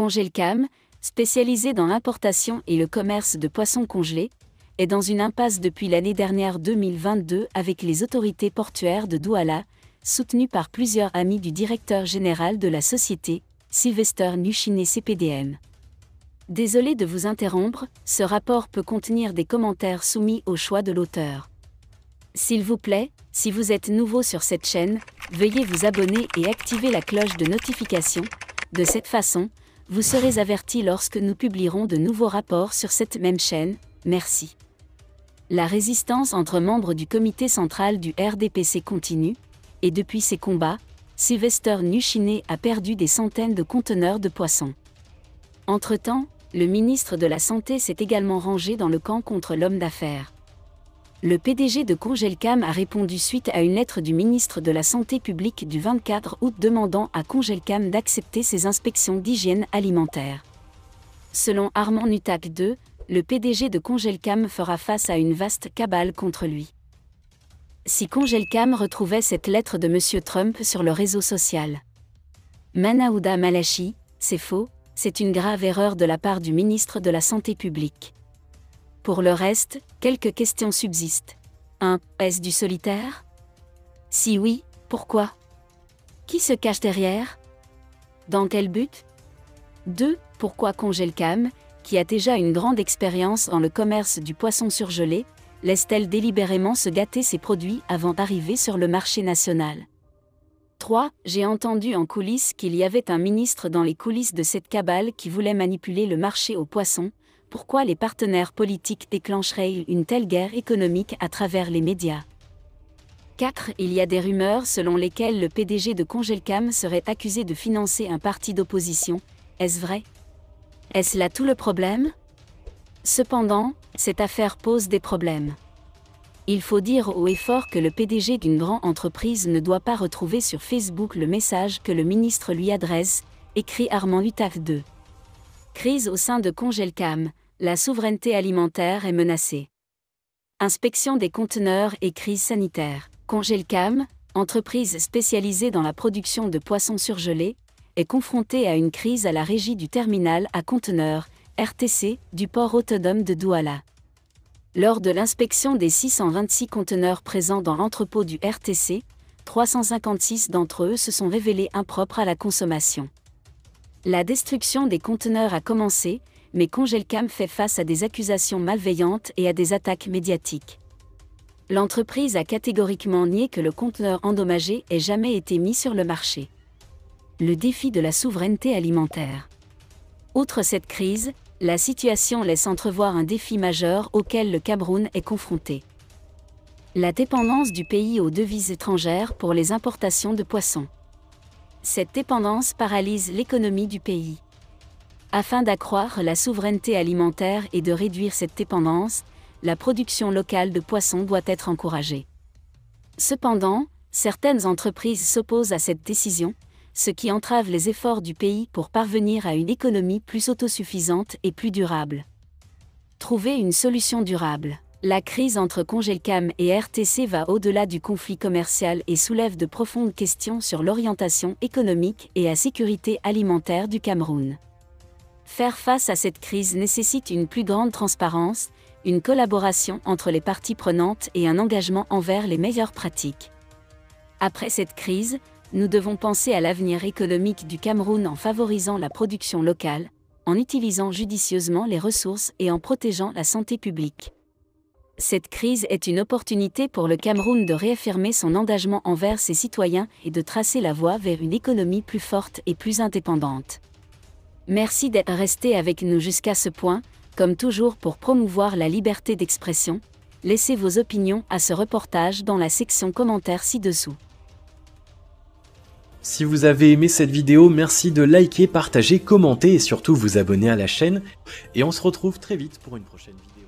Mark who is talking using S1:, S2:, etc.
S1: Congelcam, spécialisé dans l'importation et le commerce de poissons congelés, est dans une impasse depuis l'année dernière 2022 avec les autorités portuaires de Douala, soutenues par plusieurs amis du directeur général de la société, Sylvester Nuchine CPDM. Désolé de vous interrompre, ce rapport peut contenir des commentaires soumis au choix de l'auteur. S'il vous plaît, si vous êtes nouveau sur cette chaîne, veuillez vous abonner et activer la cloche de notification. De cette façon, vous serez averti lorsque nous publierons de nouveaux rapports sur cette même chaîne. Merci. La résistance entre membres du comité central du RDPC continue, et depuis ces combats, Sylvester Nuchine a perdu des centaines de conteneurs de poissons. Entre-temps, le ministre de la Santé s'est également rangé dans le camp contre l'homme d'affaires. Le PDG de Congelcam a répondu suite à une lettre du ministre de la Santé publique du 24 août demandant à Congelcam d'accepter ses inspections d'hygiène alimentaire. Selon Armand Nutac II, le PDG de Congelcam fera face à une vaste cabale contre lui. Si Congelcam retrouvait cette lettre de M. Trump sur le réseau social. Manaouda Malachi, c'est faux, c'est une grave erreur de la part du ministre de la Santé publique. Pour le reste, quelques questions subsistent. 1. Est-ce du solitaire? Si oui, pourquoi? Qui se cache derrière? Dans quel but? 2. Pourquoi Congelcam, qui a déjà une grande expérience dans le commerce du poisson surgelé, laisse-t-elle délibérément se gâter ses produits avant d'arriver sur le marché national? 3. J'ai entendu en coulisses qu'il y avait un ministre dans les coulisses de cette cabale qui voulait manipuler le marché aux poissons. Pourquoi les partenaires politiques déclencheraient-ils une telle guerre économique à travers les médias? 4. Il y a des rumeurs selon lesquelles le PDG de Congelcam serait accusé de financer un parti d'opposition. Est-ce vrai? Est-ce là tout le problème? Cependant, cette affaire pose des problèmes. Il faut dire haut et fort que le PDG d'une grande entreprise ne doit pas retrouver sur Facebook le message que le ministre lui adresse, écrit Armand Nutac II. Crise au sein de Congelcam, la souveraineté alimentaire est menacée. Inspection des conteneurs et crise sanitaire. Congelcam, entreprise spécialisée dans la production de poissons surgelés, est confrontée à une crise à la régie du terminal à conteneurs, RTC, du port autonome de Douala. Lors de l'inspection des 626 conteneurs présents dans l'entrepôt du RTC, 356 d'entre eux se sont révélés impropres à la consommation. La destruction des conteneurs a commencé, mais Congelcam fait face à des accusations malveillantes et à des attaques médiatiques. L'entreprise a catégoriquement nié que le conteneur endommagé ait jamais été mis sur le marché. Le défi de la souveraineté alimentaire. Outre cette crise, la situation laisse entrevoir un défi majeur auquel le Cameroun est confronté. La dépendance du pays aux devises étrangères pour les importations de poissons. Cette dépendance paralyse l'économie du pays. Afin d'accroître la souveraineté alimentaire et de réduire cette dépendance, la production locale de poissons doit être encouragée. Cependant, certaines entreprises s'opposent à cette décision, ce qui entrave les efforts du pays pour parvenir à une économie plus autosuffisante et plus durable. Trouver une solution durable. La crise entre Congelcam et RTC va au-delà du conflit commercial et soulève de profondes questions sur l'orientation économique et la sécurité alimentaire du Cameroun. Faire face à cette crise nécessite une plus grande transparence, une collaboration entre les parties prenantes et un engagement envers les meilleures pratiques. Après cette crise, nous devons penser à l'avenir économique du Cameroun en favorisant la production locale, en utilisant judicieusement les ressources et en protégeant la santé publique. Cette crise est une opportunité pour le Cameroun de réaffirmer son engagement envers ses citoyens et de tracer la voie vers une économie plus forte et plus indépendante. Merci d'être resté avec nous jusqu'à ce point, comme toujours pour promouvoir la liberté d'expression. Laissez vos opinions à ce reportage dans la section commentaires ci-dessous.
S2: Si vous avez aimé cette vidéo, merci de liker, partager, commenter et surtout vous abonner à la chaîne. Et on se retrouve très vite pour une prochaine vidéo.